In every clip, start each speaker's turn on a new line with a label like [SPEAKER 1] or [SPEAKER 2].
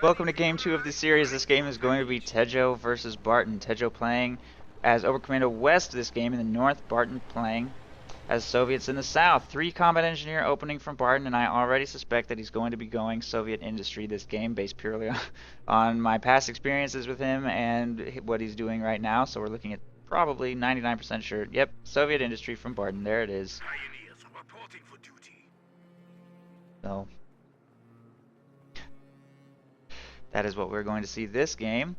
[SPEAKER 1] Welcome to game 2 of the series. This game is going to be t3dgO versus Barton. t3dgO playing as Overcommando West this game in the north, Barton playing as Soviets in the south. 3 combat engineer opening from Barton, and I already suspect that he's going to be going Soviet industry this game based purely on my past experiences with him and what he's doing right now. So we're looking at probably 99% sure. Yep, Soviet industry from Barton. There it is. So that is what we're going to see this game.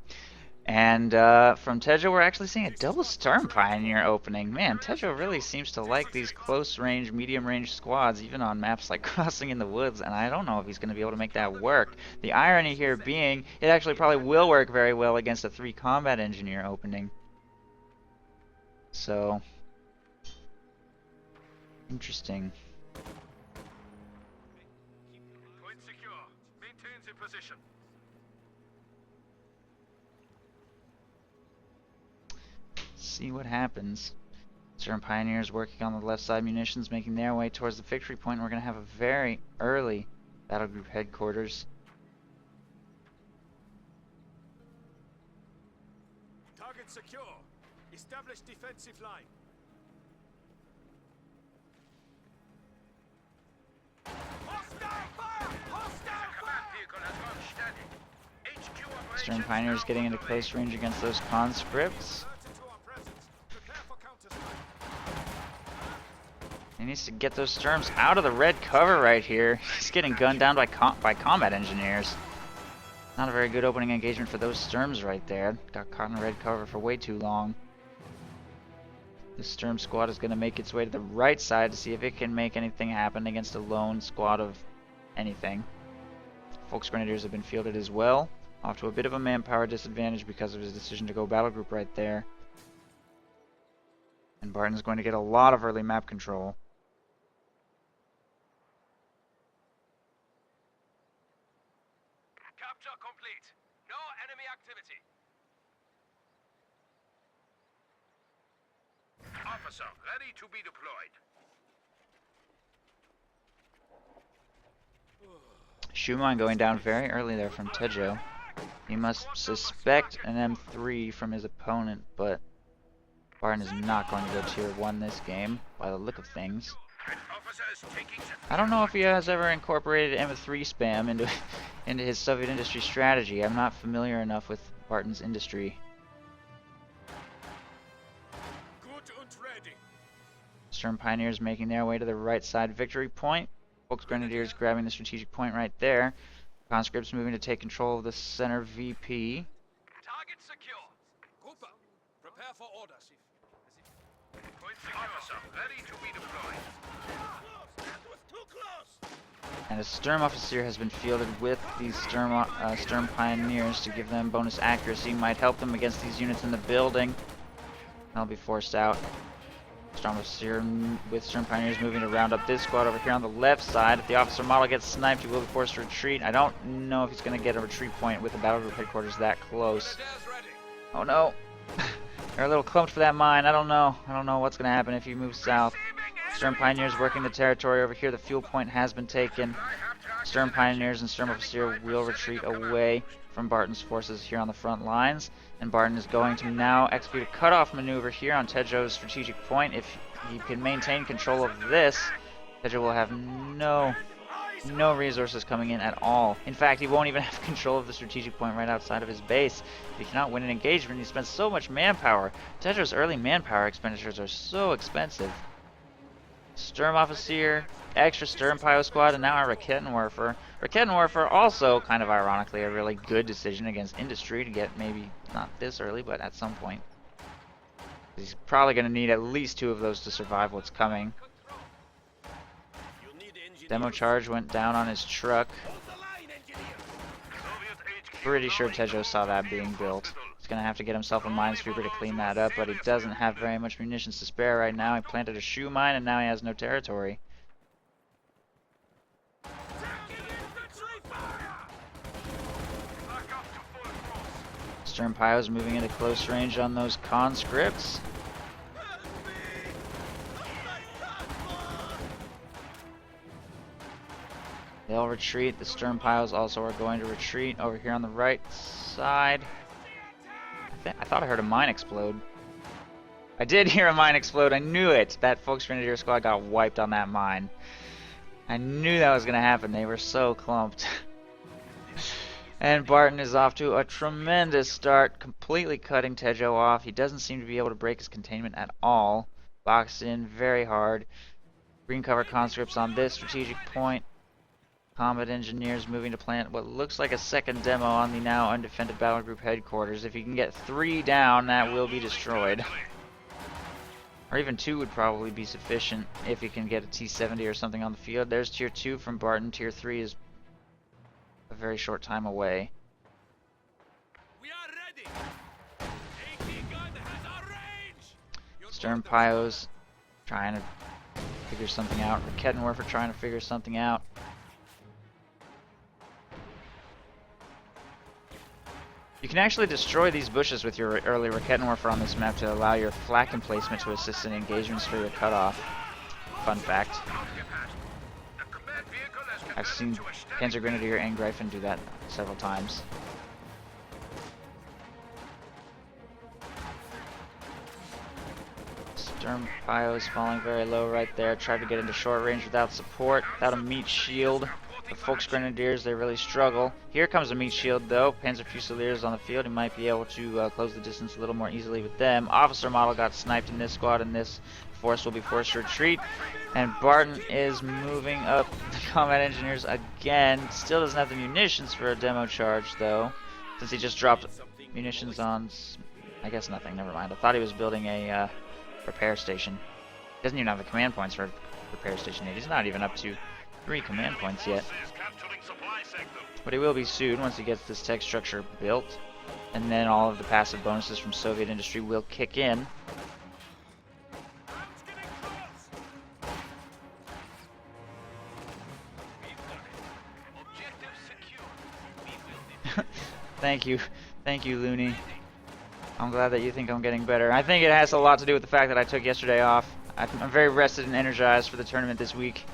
[SPEAKER 1] And from t3dgO, we're actually seeing a double Storm Pioneer opening. Man, t3dgO really seems to like these close-range, medium-range squads, even on maps like Crossing in the Woods, and I don't know if he's going to be able to make that work. The irony here being, it actually probably will work very well against a 3 combat engineer opening. So, interesting.
[SPEAKER 2] Point secure. Maintain the position.
[SPEAKER 1] See what happens. Certain pioneers working on the left side munitions, making their way towards the victory point. We're going to have a very early battle group headquarters.
[SPEAKER 2] Target secure. Establish defensive line. Hostile fire! Hostile fire!
[SPEAKER 1] Stern Pioneers getting into close range against those conscripts. He needs to get those Sturms out of the red cover right here. He's getting gunned down by combat engineers. Not a very good opening engagement for those Sturms right there. Got caught in the red cover for way too long. The Sturm squad is going to make its way to the right side to see if it can make anything happen against a lone squad of anything. Volksgrenadiers have been fielded as well. Off to a bit of a manpower disadvantage because of his decision to go battle group right there. And Barton's going to get a lot of early map control.
[SPEAKER 2] Capture complete. No enemy activity. Officer, ready to be deployed.
[SPEAKER 1] Schumann going down very early there from t3dgO. He must suspect an M3 from his opponent, but Barton is not going to go tier 1 this game, by the look of things. I don't know if he has ever incorporated M3 spam into his Soviet industry strategy. I'm not familiar enough with Barton's industry.
[SPEAKER 2] Good and ready.
[SPEAKER 1] Stern Pioneers making their way to the right side victory point. Volksgrenadiers grabbing the strategic point right there. Conscripts moving to take control of the center VP.
[SPEAKER 2] Target secure. Group up. Prepare for orders. Officer, ready to be deployed. That was too close.
[SPEAKER 1] And a Sturm Officer has been fielded with these Sturm Pioneers to give them bonus accuracy. Might help them against these units in the building. They'll be forced out. Sturm Officer with Sturm Pioneers moving to round up this squad over here on the left side. If the officer model gets sniped, he will be forced to retreat. I don't know if he's going to get a retreat point with the battle group headquarters that close. Oh no. They're a little clumped for that mine. I don't know. I don't know what's going to happen if he moves south. Sturm Pioneers working the territory over here. The fuel point has been taken. Sturm Pioneers and Sturm Officer will retreat away from Barton's forces here on the front lines. And Barton is going to now execute a cutoff maneuver here on t3dgO's strategic point. If he can maintain control of this, t3dgO will have no resources coming in at all. In fact, he won't even have control of the strategic point right outside of his base. If he cannot win an engagement, he spends so much manpower. t3dgO's early manpower expenditures are so expensive. Sturm Officer, extra Sturm Pio squad, and now our Raketenwerfer. Raketenwerfer also, kind of ironically, a really good decision against industry to get maybe not this early, but at some point. He's probably going to need at least 2 of those to survive what's coming. Demo charge went down on his truck. Pretty sure t3dgO saw that being built. He's going to have to get himself a minesweeper to clean that up, but he doesn't have very much munitions to spare right now. He planted a shoe mine and now he has no territory. Sturm Pio's moving into close range on those conscripts. They'll retreat. The Sturm piles also are going to retreat over here on the right side. I thought I heard a mine explode. I did hear a mine explode. I knew it. That Volksgrenadier squad got wiped on that mine. I knew that was going to happen. They were so clumped. And Barton is off to a tremendous start, completely cutting T3dgO off. He doesn't seem to be able to break his containment at all. Boxed in very hard. Green cover conscripts on this strategic point. Combat engineers moving to plant what looks like a second demo on the now undefended battle group headquarters. If you can get 3 down, that will be destroyed. Or even 2 would probably be sufficient if you can get a T70 or something on the field. There's tier 2 from Barton. Tier 3 is a very short time away.
[SPEAKER 2] We are ready. AT gun has our range.
[SPEAKER 1] Sturm Pios trying to figure something out. Rakettenwerfer trying to figure something out. You can actually destroy these bushes with your early Rakettenwerfer on this map to allow your flak emplacement to assist in engagements for your cutoff. Fun fact. I've seen Panzer Grenadier and Greifen do that several times. Sturm Pios falling very low right there. Tried to get into short range without support, without a meat shield. The Volksgrenadiers, they really struggle. Here comes a meat shield though. Panzer Fusiliers on the field. He might be able to close the distance a little more easily with them. Officer model got sniped in this squad, and this force will be forced to retreat. And Barton is moving up the combat engineers again. Still doesn't have the munitions for a demo charge though, since he just dropped munitions on, I guess nothing, never mind. I thought he was building a repair station. He doesn't even have the command points for repair station 8. He's not even up to 3 command points yet. But he will be soon once he gets this tech structure built. And then all of the passive bonuses from Soviet industry will kick in. Thank you, Looney. I'm glad that you think I'm getting better. I think it has a lot to do with the fact that I took yesterday off. I'm very rested and energized for the tournament this week.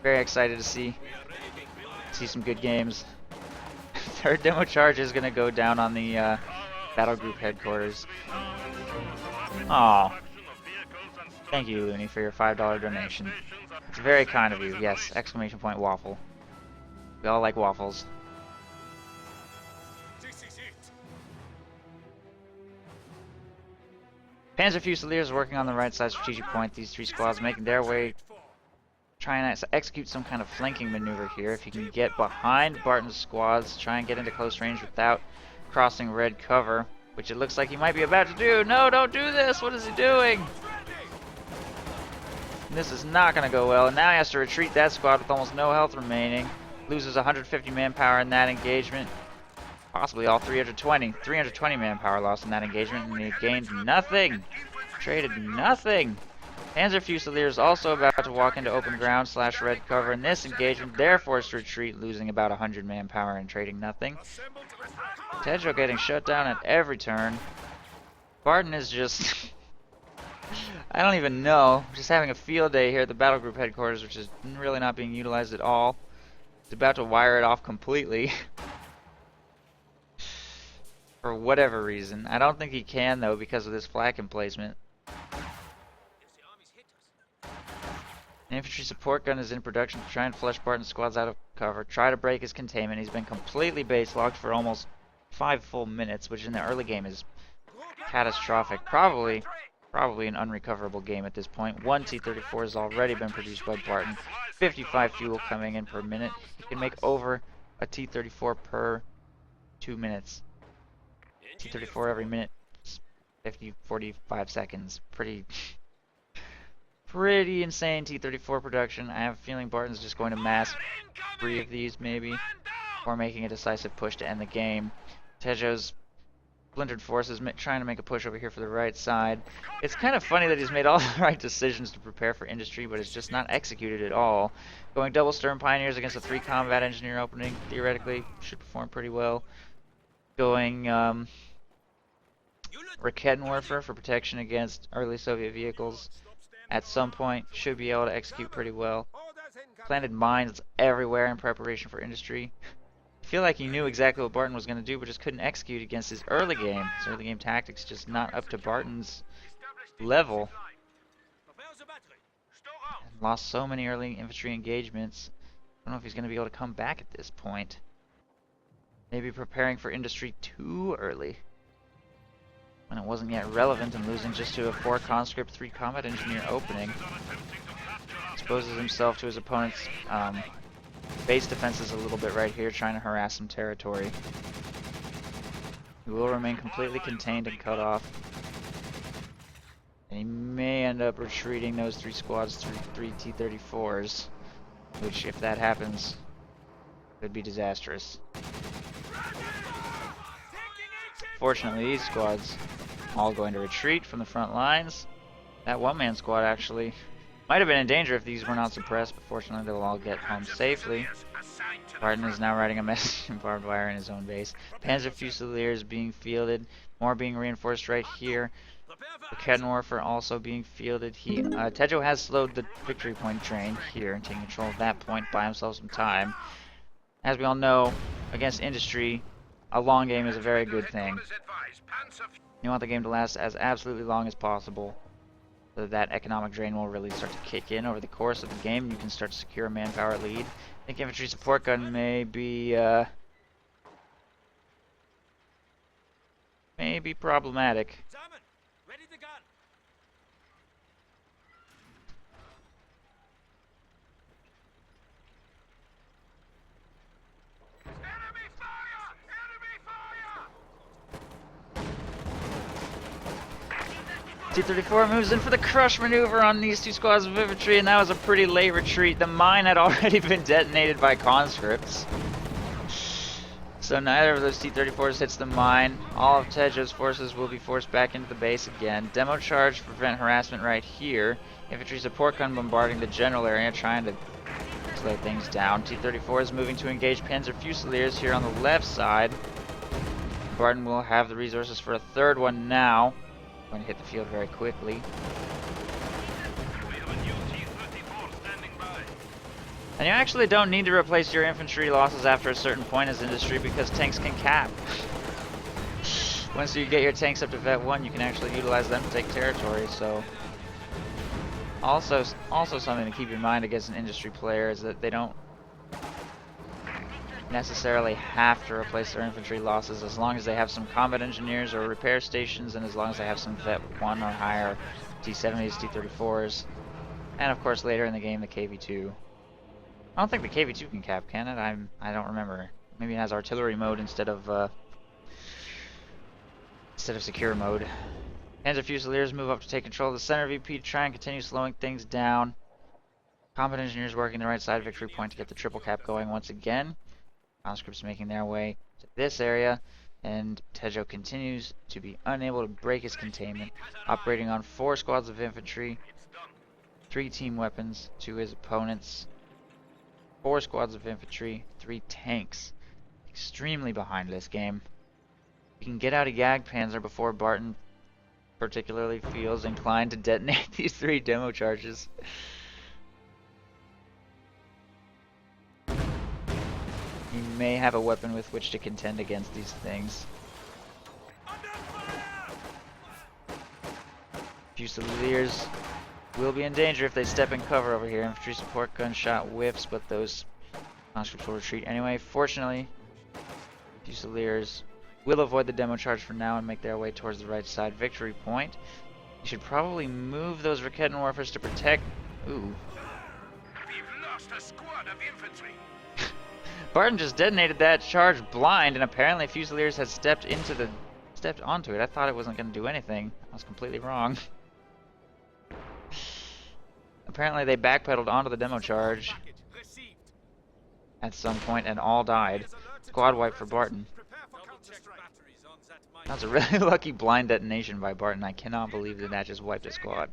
[SPEAKER 1] Very excited to see some good games. Third demo charge is going to go down on the battle group headquarters. Aw. Thank you, Looney, for your $5 donation. It's very kind of you. Yes, exclamation point waffle. We all like waffles. Panzer Fusiliers working on the right side strategic point. These 3 squads making their way, trying to execute some kind of flanking maneuver here. If you can get behind Barton's squads, try and get into close range without crossing red cover, which it looks like he might be about to do. No, don't do this! What is he doing? This is not going to go well, and now he has to retreat that squad with almost no health remaining. Loses 150 manpower in that engagement. Possibly all 320 manpower lost in that engagement, and he gained nothing. Traded nothing. Panzer Fusiliers also about to walk into open ground / red cover in this engagement. They're forced to retreat, losing about 100 manpower and trading nothing. T3dgO getting shut down at every turn. Barton is just... I don't even know. Just having a field day here at the battle group headquarters, which is really not being utilized at all. He's about to wire it off completely. For whatever reason. I don't think he can though because of this flak emplacement. An infantry support gun is in production to try and flush Barton's squads out of cover. Try to break his containment. He's been completely base locked for almost 5 full minutes, which in the early game is catastrophic. Probably an unrecoverable game at this point. 1 T-34 has already been produced by Barton. 55 fuel coming in per minute. He can make over a T-34 per 2 minutes. T-34 every minute, 45 seconds. Pretty insane T-34 production. I have a feeling Barton's just going to mass 3 of these maybe, or making a decisive push to end the game. T3dgO's splintered forces trying to make a push over here for the right side. It's kind of funny that he's made all the right decisions to prepare for industry, but it's just not executed at all. Going double Sturm Pioneers against a 3 combat engineer opening, theoretically should perform pretty well. Going Rakettenwerfer for protection against early Soviet vehicles at some point should be able to execute pretty well. planted mines everywhere in preparation for industry. I feel like he knew exactly what Barton was going to do, but just couldn't execute against his early game. His early game tactics just not up to Barton's level. And lost so many early infantry engagements. I don't know if he's going to be able to come back at this point. Maybe preparing for industry too early, when it wasn't yet relevant, and losing just to a 4 conscript 3 combat engineer opening. Exposes himself to his opponent's base defenses a little bit right here, trying to harass some territory. He will remain completely contained and cut off. And he may end up retreating those 3 squads through 3 T-34s, which, if that happens, could be disastrous. Fortunately, these squads all going to retreat from the front lines. That one-man squad actually might have been in danger if these were not suppressed, but fortunately they'll all get home safely. Barton is now writing a message in barbed wire in his own base. Panzer Fusiliers being fielded, more being reinforced right here. The Kettenwerfer also being fielded. T3dgO has slowed the victory point train here and taking control of that point, buy himself some time. As we all know, against industry, a long game is a very good thing. You want the game to last as absolutely long as possible, so that economic drain will really start to kick in over the course of the game. You can start to secure a manpower lead. I think infantry support gun may be problematic. T-34 moves in for the crush maneuver on these 2 squads of infantry, and that was a pretty late retreat. The mine had already been detonated by conscripts, so neither of those T-34s hits the mine. All of T3dgO's forces will be forced back into the base again. Demo charge to prevent harassment right here. Infantry support gun bombarding the general area, trying to slow things down. T-34 is moving to engage Panzer Fusiliers here on the left side. Barton will have the resources for a 3rd one now. Going to hit the field very quickly. And you actually don't need to replace your infantry losses after a certain point as industry, because tanks can cap. Once you get your tanks up to Vet 1, you can actually utilize them to take territory. So, also something to keep in mind against an industry player is that they don't necessarily have to replace their infantry losses, as long as they have some combat engineers or repair stations, and as long as they have some Vet 1 or higher T-70s, T-34s, and of course later in the game the KV-2. I don't think the KV-2 can cap, can it? I don't remember. Maybe it has artillery mode instead of secure mode. Panzer Fusiliers move up to take control of the center VP to try and continue slowing things down. Combat engineers working the right side victory point to get the triple cap going once again. Conscripts making their way to this area, and T3dgO continues to be unable to break his containment, operating on 4 squads of infantry, 3 team weapons to his opponents, 4 squads of infantry, 3 tanks. Extremely behind this game. You can get out a Jagdpanzer before Barton particularly feels inclined to detonate these 3 demo charges. He may have a weapon with which to contend against these things. Fusiliers will be in danger if they step in cover over here. Infantry support gunshot whiffs, but those conscripts will retreat anyway. Fortunately, Fusiliers will avoid the demo charge for now and make their way towards the right side victory point. You should probably move those Kettenwerfers to protect... Ooh.
[SPEAKER 2] We've lost a squad of infantry.
[SPEAKER 1] Barton just detonated that charge blind, and apparently Fusiliers had stepped onto it. I thought it wasn't going to do anything. I was completely wrong. Apparently they backpedaled onto the demo charge at some point and all died. Squad wipe for Barton. That's a really lucky blind detonation by Barton. I cannot believe that that just wiped a squad.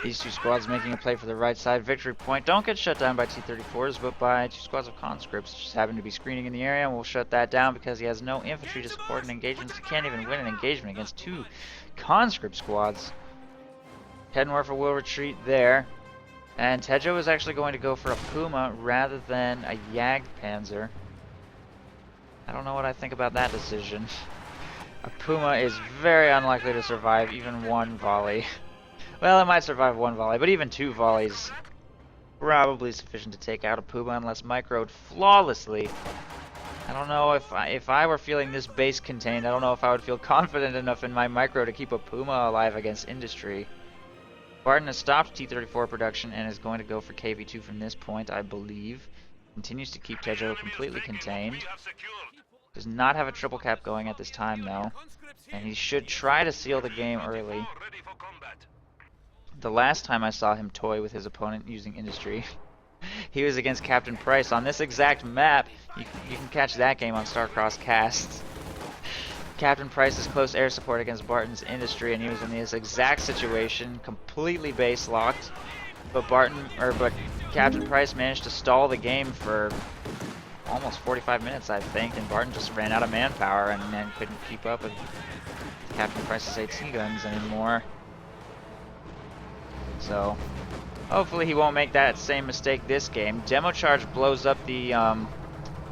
[SPEAKER 1] These two squads making a play for the right side victory point. Don't get shut down by T-34s, but by two squads of conscripts. Just happen to be screening in the area, and we'll shut that down because he has no infantry to support an engagement. He can't even win an engagement against two conscript squads. Kettenwerfer will retreat there. And Tejo is actually going to go for a Puma rather than a Jagdpanzer. I don't know what I think about that decision. A Puma is very unlikely to survive even one volley. Well, it might survive one volley, but even two volleys probably sufficient to take out a Puma unless microed flawlessly. I don't know if I were feeling this base contained, I don't know if I would feel confident enough in my micro to keep a Puma alive against industry. Barton has stopped T-34 production and is going to go for KV-2 from this point, I believe. Continues to keep Tejo completely contained. Does not have a triple cap going at this time, though. And he should try to seal the game early. The last time I saw him toy with his opponent using industry, he was against Captain Price on this exact map. You can catch that game on Starcross Casts. Captain Price's close air support against Barton's industry, and he was in this exact situation, completely base locked. But Captain Price managed to stall the game for almost 45 minutes, I think, and Barton just ran out of manpower and then couldn't keep up with Captain Price's AT guns anymore. So hopefully he won't make that same mistake this game. Demo charge blows up the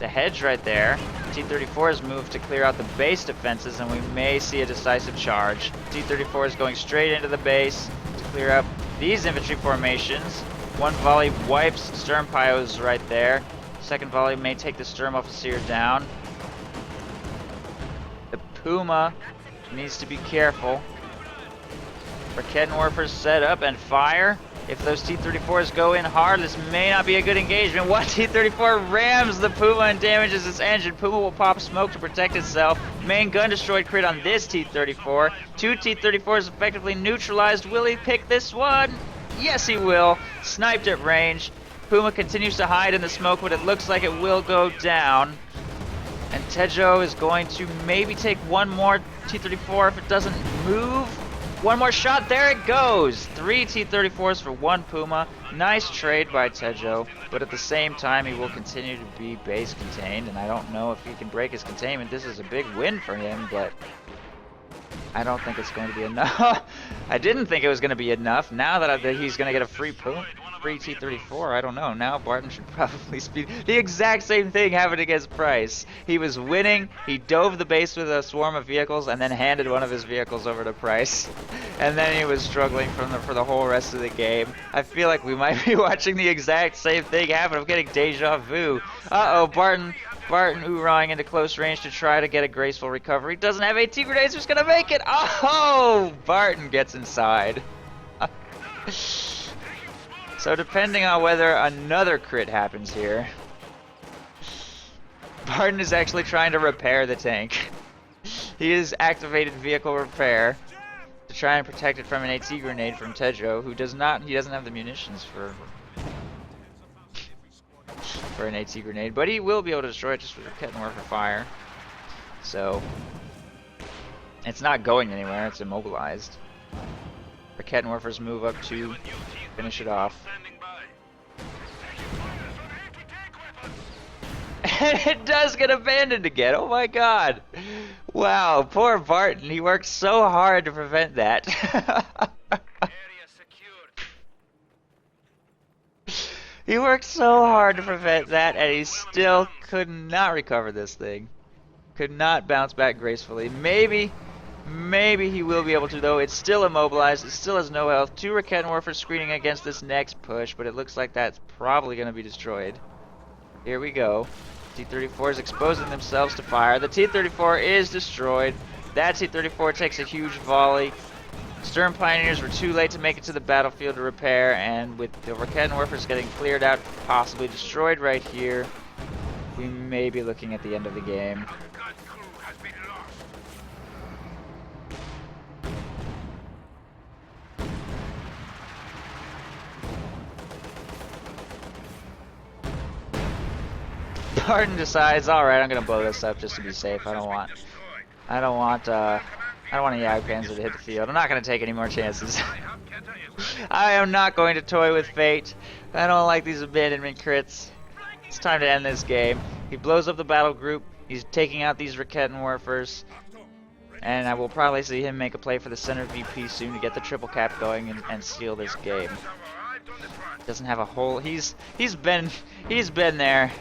[SPEAKER 1] hedge right there. T-34 has moved to clear out the base defenses, and we may see a decisive charge. T-34 is going straight into the base to clear up these infantry formations. One volley wipes Sturmpyos right there. Second volley may take the Sturm Officer down. The Puma needs to be careful. Kettenwerfer's set up and fire. If those T-34s go in hard, this may not be a good engagement. One T-34 rams the Puma and damages its engine. Puma will pop smoke to protect itself. Main gun destroyed crit on this T-34. Two T-34s effectively neutralized. Will he pick this one? Yes, he will. Sniped at range. Puma continues to hide in the smoke, but it looks like it will go down. And Tejo is going to maybe take one more T-34 if it doesn't move. One more shot, there it goes! 3 T-34s for 1 Puma. Nice trade by Tejo, but at the same time he will continue to be base contained, and I don't know if he can break his containment. This is a big win for him, but I don't think it's going to be enough. I didn't think it was going to be enough. Now that he's going to get a free T-34, I don't know. Now Barton should probably speed. The exact same thing happened against Price. He was winning, he dove the base with a swarm of vehicles, and then handed one of his vehicles over to Price. And then he was struggling for the whole rest of the game. I feel like we might be watching the exact same thing happen. I'm getting deja vu. Uh-oh, Barton oorahing into close range to try to get a graceful recovery. Doesn't have AT grenades, who's gonna make it? Oh, Barton gets inside. So depending on whether another crit happens here, Barton is actually trying to repair the tank. He has activated vehicle repair to try and protect it from an AT grenade from Tejo, who doesn't have the munitions for an AT grenade, but he will be able to destroy it just with a Kettenwerfer fire. So it's not going anywhere, it's immobilized. The Kettenwerfers move up to finish it off. And it does get abandoned again, oh my god! Wow, poor Barton, he worked so hard to prevent that. He worked so hard to prevent that, and he still could not recover this thing. Could not bounce back gracefully. Maybe he will be able to, though. It's still immobilized. It still has no health. 2 Kettenwerfers screening against this next push, but it looks like that's probably going to be destroyed. Here we go. T-34 is exposing themselves to fire. The T-34 is destroyed. That T-34 takes a huge volley. Sturm Pioneers were too late to make it to the battlefield to repair, and with the Kettenwerfers getting cleared out, possibly destroyed right here, we may be looking at the end of the game. Barton decides, alright, I'm gonna blow this up just to be safe. I don't want I don't want a Yag Panzer to hit the field. I'm not going to take any more chances.
[SPEAKER 2] I have Kenta is ready.
[SPEAKER 1] I am not going to toy with fate. I don't like these abandonment crits. It's time to end this game. He blows up the battle group. He's taking out these Rakettenwerfers. And I will probably see him make a play for the center VP soon to get the triple cap going and steal this game. Doesn't have a whole. He's been there.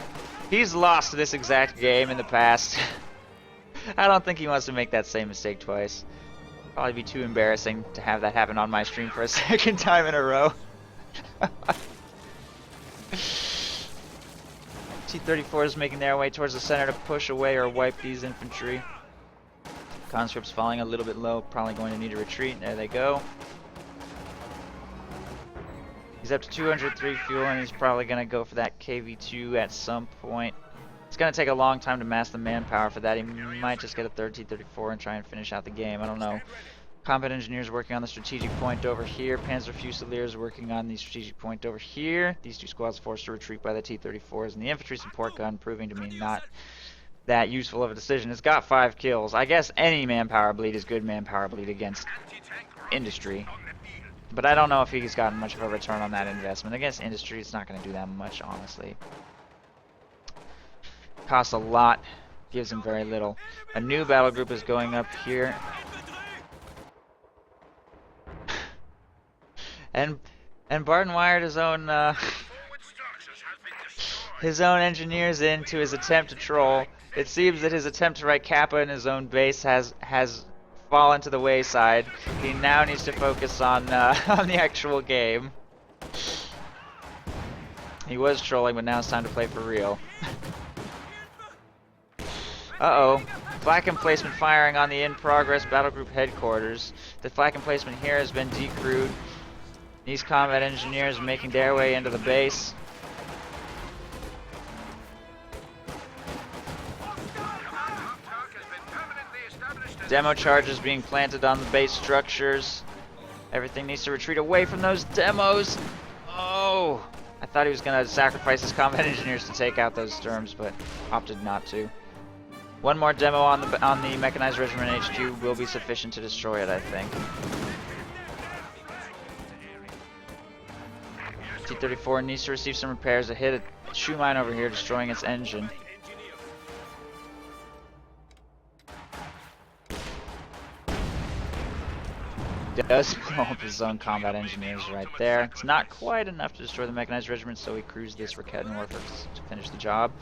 [SPEAKER 1] He's lost this exact game in the past. I don't think he wants to make that same mistake twice. Probably be too embarrassing to have that happen on my stream for a second time in a row. T-34 is making their way towards the center to push away or wipe these infantry. Conscript's falling a little bit low, probably going to need a retreat. There they go. He's up to 203 fuel and he's probably going to go for that KV-2 at some point. It's going to take a long time to mass the manpower for that. He might just get a third T-34 and try and finish out the game. I don't know. Combat engineers working on the strategic point over here. Panzer Fusiliers working on the strategic point over here. These two squads forced to retreat by the T-34s. And the infantry support gun proving to me not that useful of a decision. It's got 5 kills. I guess any manpower bleed is good manpower bleed against industry. But I don't know if he's gotten much of a return on that investment. Against industry, it's not going to do that much, honestly. Costs a lot, gives him very little. A new battle group is going up here. And Barton wired his own engineers into his attempt to troll. It seems that his attempt to write Kappa in his own base has fallen to the wayside. He now needs to focus on the actual game. He was trolling, but now it's time to play for real. Uh-oh. Flak emplacement firing on the in-progress battle group headquarters. The flak emplacement here has been decrewed. These combat engineers making their way into the base. Demo charges being planted on the base structures. Everything needs to retreat away from those demos. Oh! I thought he was going to sacrifice his combat engineers to take out those Sturms, but opted not to. One more demo on the Mechanized Regiment HQ will be sufficient to destroy it, I think. T-34 needs to receive some repairs. It hit a shoe mine over here, destroying its engine. Does blow up his own combat engineers right there. It's not quite enough to destroy the Mechanized Regiment, so he crews this Rakettenwerfer to finish the job.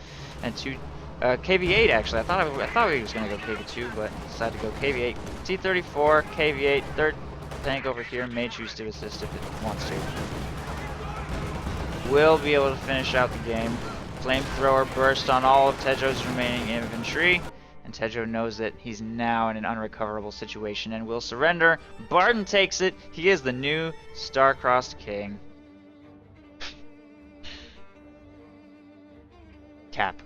[SPEAKER 1] And KV-8 actually. I thought he was going to go KV-2, but decided to go KV-8. T-34, KV-8, third tank over here may choose to assist if it wants to. Will be able to finish out the game. Flamethrower burst on all of Tejo's remaining infantry. And Tejo knows that he's now in an unrecoverable situation and will surrender. Barton takes it. He is the new star-crossed king. Cap.